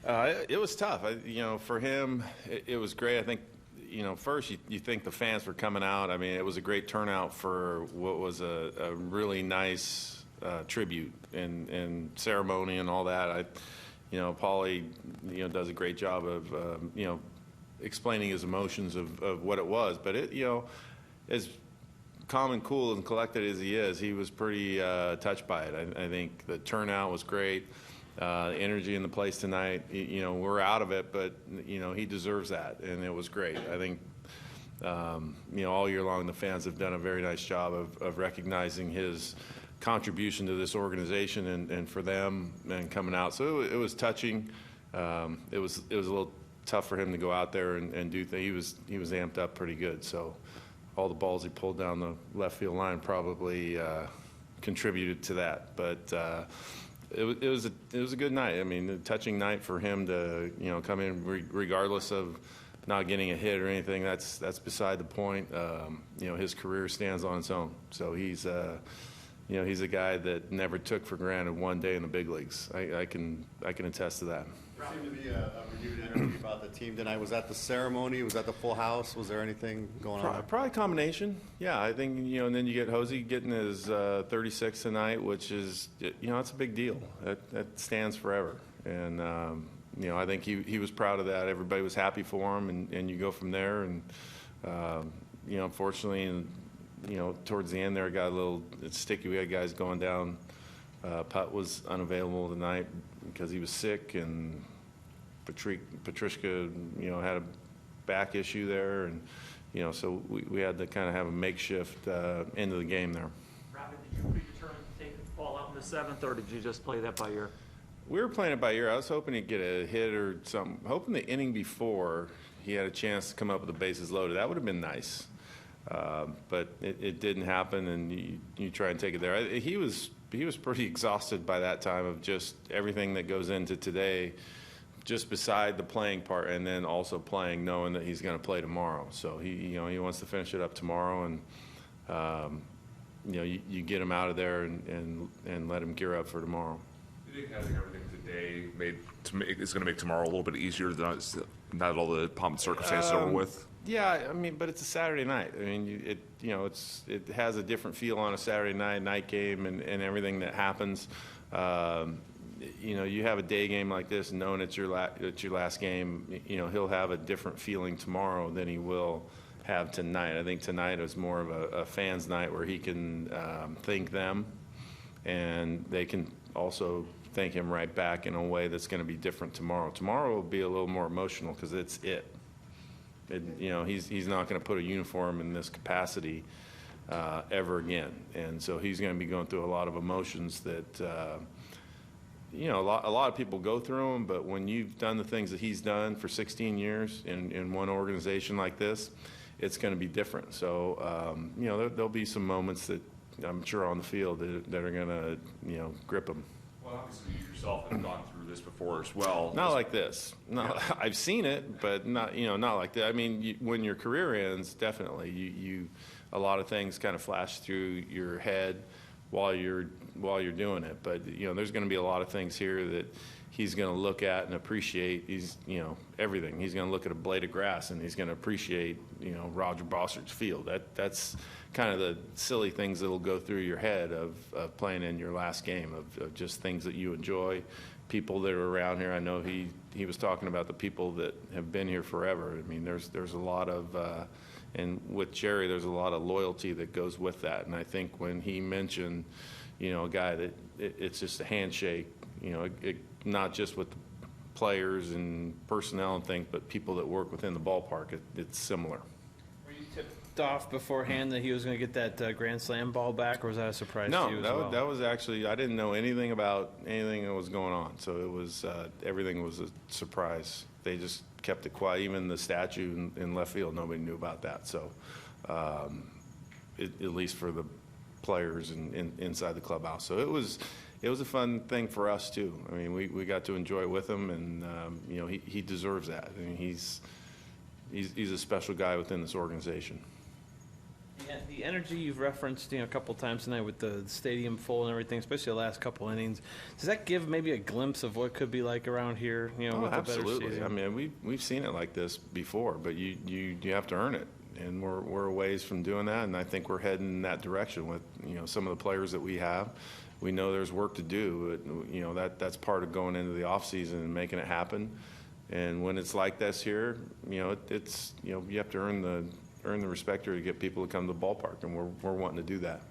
It was tough. For him, it was great. I think, first you think the fans were coming out. I mean, it was a great turnout for what was a really nice tribute and ceremony and all that. Paulie, does a great job of, explaining his emotions of what it was. But as calm and cool and collected as he is, he was pretty touched by it. I think the turnout was great. The energy in the place tonight, we're out of it, but, he deserves that, and it was great. I think, all year long the fans have done a very nice job of recognizing his contribution to this organization and for them and coming out. So it was touching. It was a little tough for him to go out there and do things. He was amped up pretty good. So all the balls he pulled down the left field line probably contributed to that. But it was a good night. I mean, a touching night for him to come in regardless of not getting a hit or anything. That's beside the point. His career stands on its own. So he's he's a guy that never took for granted one day in the big leagues. I can attest to that. There seemed to be a renewed energy about the team tonight. Was that the ceremony? Was that the full house? Was there anything going on? Probably a combination. Yeah, I think, and then you get Hosey getting his 36 tonight, which is, it's a big deal. That stands forever. And, I think he was proud of that. Everybody was happy for him, and you go from there. And, unfortunately, towards the end there, it got a little sticky. We had guys going down. Putt was unavailable tonight because he was sick, and Patricia, had a back issue there, and so we had to kind of have a makeshift end of the game there. Robin, did you predetermine to take the ball out in the seventh, or did you just play that by ear? We were playing it by ear. I was hoping he'd get a hit or something. Hoping the inning before he had a chance to come up with the bases loaded. That would have been nice, but it didn't happen, and you try and take it there. He was pretty exhausted by that time of just everything that goes into today, just beside the playing part, and then also playing, knowing that he's going to play tomorrow. So he wants to finish it up tomorrow, and you get him out of there and let him gear up for tomorrow. Do you think having everything today is going to make tomorrow a little bit easier than not all the pomp and circumstances over with? Yeah, I mean, but it's a Saturday night. I mean, it has a different feel on a Saturday night game, and everything that happens. You have a day game like this, knowing it's your last game. He'll have a different feeling tomorrow than he will have tonight. I think tonight is more of a fans' night where he can thank them, and they can also thank him right back in a way that's going to be different tomorrow. Tomorrow will be a little more emotional because it's it. He's not going to put a uniform in this capacity ever again, and so he's going to be going through a lot of emotions that a lot of people go through them. But when you've done the things that he's done for 16 years in one organization like this, it's going to be different. So there'll be some moments that I'm sure on the field that are going to grip him. Well, obviously you yourself have gone through this before as well. Not like this. No, yeah. I've seen it, but not like that. I mean, when your career ends, definitely you a lot of things kind of flash through your head while you're doing it. But there's going to be a lot of things here that he's going to look at and appreciate. He's everything. He's going to look at a blade of grass and he's going to appreciate Roger Bossard's field. That's kind of the silly things that'll go through your head of playing in your last game, of just things that you enjoy, people that are around here. I know he was talking about the people that have been here forever. I mean, there's a lot of and with Jerry, there's a lot of loyalty that goes with that. And I think when he mentioned, a guy that it's just a handshake, not just with the players and personnel and things, but people that work within the ballpark, it's similar. Were you tipped off beforehand that he was going to get that Grand Slam ball back, or was that a surprise to you as well? No, that was actually, I didn't know anything about anything that was going on. So it was, everything was a surprise. They just kept it quiet. Even the statue in left field, nobody knew about that. So at least for the players inside the clubhouse. So it was a fun thing for us too. I mean, we got to enjoy it with him, and he deserves that. I mean, he's a special guy within this organization. The energy you've referenced, a couple times tonight with the stadium full and everything, especially the last couple innings, does that give maybe a glimpse of what it could be like around here? Oh, with absolutely. A better season? I mean, we've seen it like this before, but you have to earn it, and we're a ways from doing that, and I think we're heading in that direction with some of the players that we have. We know there's work to do, but that's part of going into the off season and making it happen. And when it's like this here, it's you have to earn the respect here to get people to come to the ballpark, and we're wanting to do that.